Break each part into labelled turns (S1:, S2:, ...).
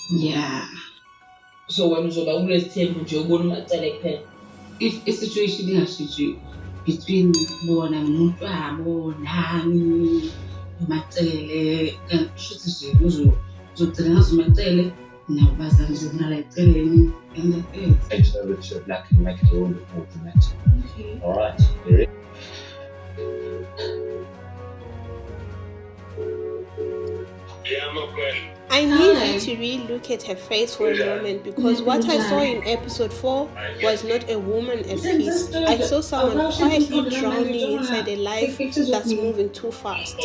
S1: Yeah.
S2: So when uzoba kulesithembu nje ubona umacele kuphela.
S1: If a situation ingashintshi between bona nomntwabo nami nomacele kushuthi nje uzogcina ngazo umacele nabo bazali zokunala eceleni and that's it.
S3: I just know that you're black and make it a little bit more dramatic.
S1: Okay.
S3: All right. There is.
S4: I needed to really look at her face for a moment because what I saw in episode 4 was not a woman at peace. I saw someone quietly drowning inside a life that's moving too fast.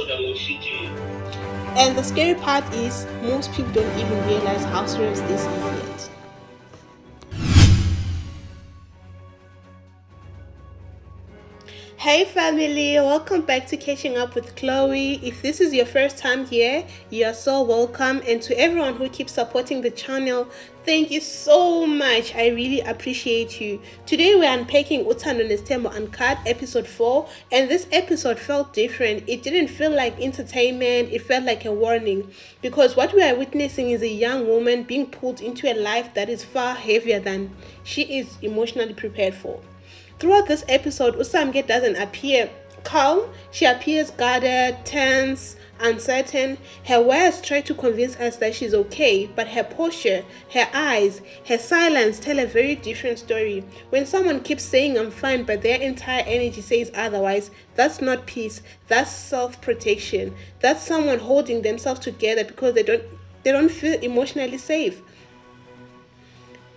S4: And the scary part is, most people don't even realize how serious this is yet. Hey family, welcome back to Catching Up with Chloe. If this is your first time here, you are so welcome. And to everyone who keeps supporting the channel, thank you so much. I really appreciate you. Today we're unpacking Uthando Nesthembu Uncut episode 4, and this episode felt different. It didn't feel like entertainment, it felt like a warning. Because what we are witnessing is a young woman being pulled into a life that is far heavier than she is emotionally prepared for. Throughout this episode, Usamke doesn't appear calm. She appears guarded, tense, uncertain. Her words try to convince us that she's okay, but her posture, her eyes, her silence tell a very different story. When someone keeps saying I'm fine, but their entire energy says otherwise, that's not peace. That's self-protection. That's someone holding themselves together because they don't feel emotionally safe.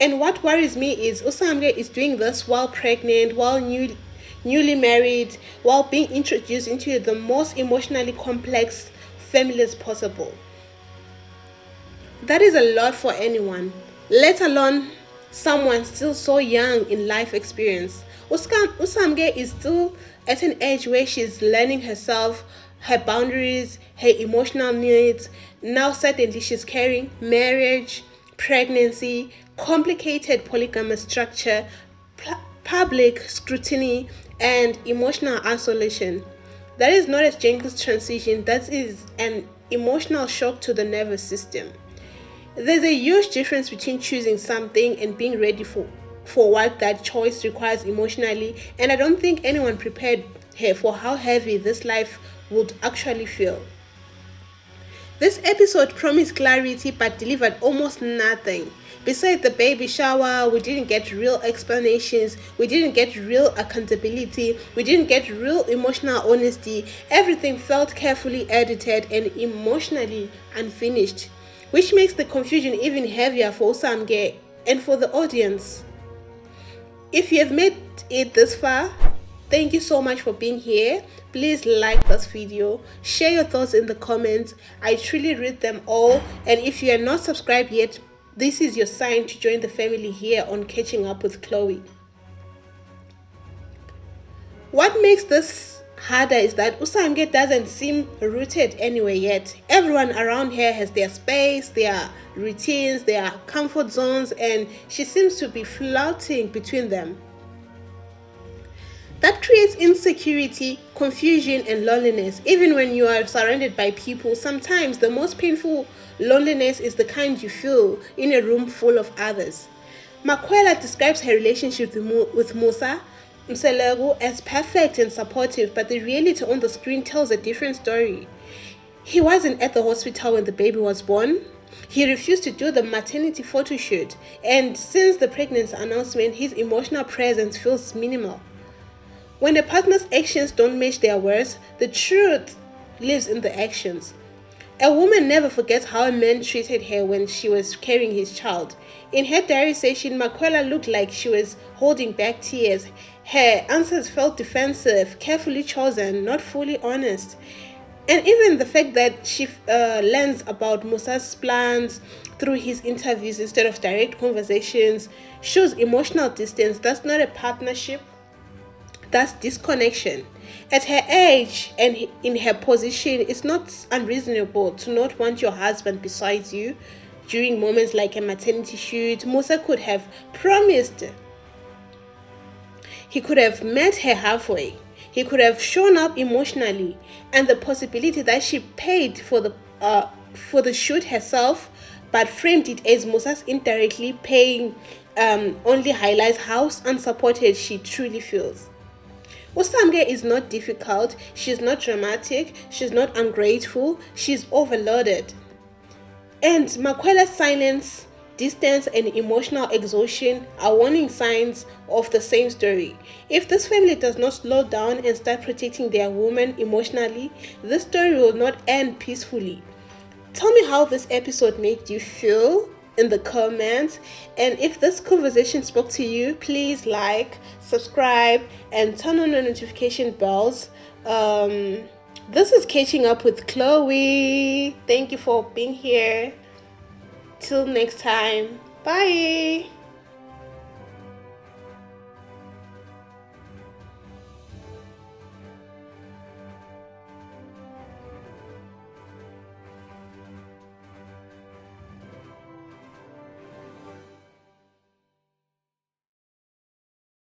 S4: And what worries me is Usamke is doing this while pregnant, while newly married, while being introduced into the most emotionally complex families possible. That is a lot for anyone, let alone someone still so young in life experience. Usamke is still at an age where she's learning herself, her boundaries, her emotional needs. Now suddenly she's carrying marriage, pregnancy, complicated polygamous structure, public scrutiny, and emotional isolation. That is not a gentle transition, that is an emotional shock to the nervous system. There's a huge difference between choosing something and being ready for what that choice requires emotionally, and I don't think anyone prepared her for how heavy this life would actually feel. This episode promised clarity but delivered almost nothing. Besides the baby shower, we didn't get real explanations, we didn't get real accountability, we didn't get real emotional honesty. Everything felt carefully edited and emotionally unfinished, which makes the confusion even heavier for Samke and for the audience. If you have made it this far, thank you so much for being here. Please like this video, share your thoughts in the comments. I truly read them all. And if you are not subscribed yet, this is your sign to join the family here on Catching Up with Chloe. What makes this harder is that Usamke doesn't seem rooted anywhere yet. Everyone around her has their space, their routines, their comfort zones, and she seems to be floating between them. That creates insecurity, confusion, and loneliness. Even when you are surrounded by people, sometimes the most painful loneliness is the kind you feel in a room full of others. Khwela describes her relationship with Musa as perfect and supportive, but the reality on the screen tells a different story. He wasn't at the hospital when the baby was born. He refused to do the maternity photo shoot, and since the pregnancy announcement, his emotional presence feels minimal. When a partner's actions don't match their words, the truth lives in the actions. A woman never forgets how a man treated her when she was carrying his child. In her diary session, Khwela looked like she was holding back tears. Her answers felt defensive, carefully chosen, not fully honest. And even the fact that she learns about Musa's plans through his interviews instead of direct conversations shows emotional distance. That's not a partnership. That's disconnection. At her age and in her position, it's not unreasonable to not want your husband beside you during moments like a maternity shoot. Musa could have promised. He could have met her halfway. He could have shown up emotionally, and the possibility that she paid for the shoot herself but framed it as Musa's indirectly paying only highlights how unsupported she truly feels. Usamke is not difficult, she's not dramatic, she's not ungrateful, she's overloaded. And Khwela's silence, distance, and emotional exhaustion are warning signs of the same story. If this family does not slow down and start protecting their woman emotionally, this story will not end peacefully. Tell me how this episode made you feel in the comments, and if this conversation spoke to you, please like, subscribe, and turn on the notification bells. This is Catching Up with Chloe. Thank you for being here. Till next time. Bye.